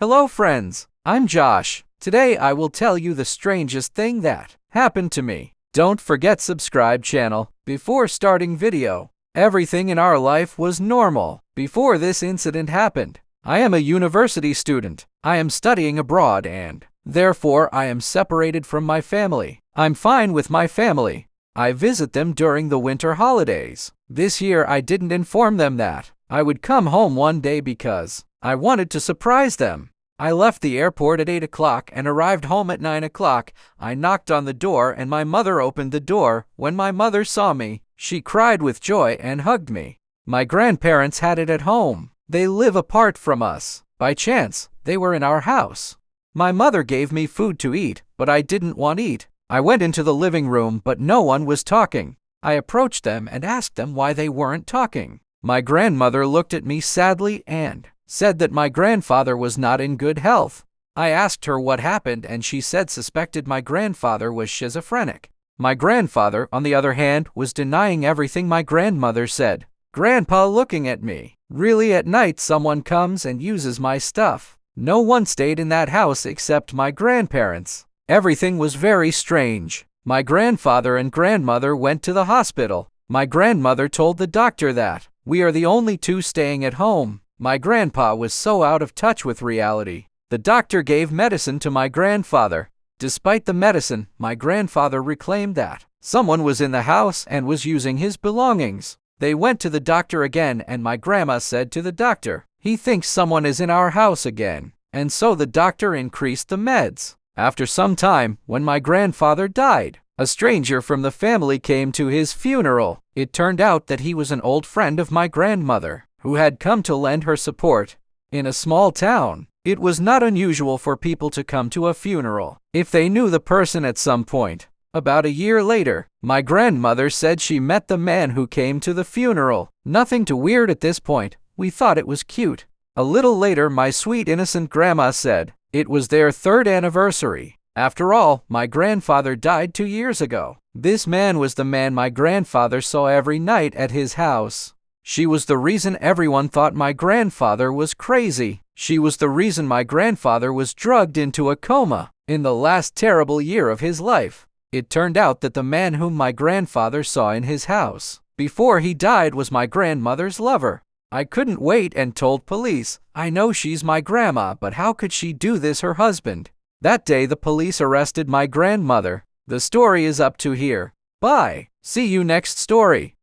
Hello friends, I'm Josh. Today I will tell you the strangest thing that happened to me. Don't forget subscribe channel. Before starting video, everything in our life was normal before this incident happened. I am a university student. I am studying abroad and therefore I am separated from my family. I'm fine with my family. I visit them during the winter holidays. This year I didn't inform them that I would come home one day because I wanted to surprise them. I left the airport at 8 o'clock and arrived home at 9 o'clock. I knocked on the door and my mother opened the door. When my mother saw me, she cried with joy and hugged me. My grandparents had it at home. They live apart from us. By chance, they were in our house. My mother gave me food to eat, but I didn't want to eat. I went into the living room, but no one was talking. I approached them and asked them why they weren't talking. My grandmother looked at me sadly and said that my grandfather was not in good health. I asked her what happened and she said suspected my grandfather was schizophrenic. My grandfather, on the other hand, was denying everything my grandmother said. Grandpa looking at me. Really, at night someone comes and uses my stuff. No one stayed in that house except my grandparents. Everything was very strange. My grandfather and grandmother went to the hospital. My grandmother told the doctor that we are the only two staying at home. My grandpa was so out of touch with reality. The doctor gave medicine to my grandfather. Despite the medicine, my grandfather reclaimed that someone was in the house and was using his belongings. They went to the doctor again and my grandma said to the doctor, "He thinks someone is in our house again." And so the doctor increased the meds. After some time, when my grandfather died, a stranger from the family came to his funeral. It turned out that he was an old friend of my grandmother, who had come to lend her support. In a small town, it was not unusual for people to come to a funeral if they knew the person at some point. About a year later, my grandmother said she met the man who came to the funeral. Nothing too weird at this point. We thought it was cute. A little later, my sweet innocent grandma said it was their 3rd anniversary. After all, my grandfather died 2 years ago. This man was the man my grandfather saw every night at his house. She was the reason everyone thought my grandfather was crazy. She was the reason my grandfather was drugged into a coma in the last terrible year of his life. It turned out that the man whom my grandfather saw in his house before he died was my grandmother's lover. I couldn't wait and told police. I know she's my grandma, but how could she do this her husband? That day the police arrested my grandmother. The story is up to here. Bye. See you next story.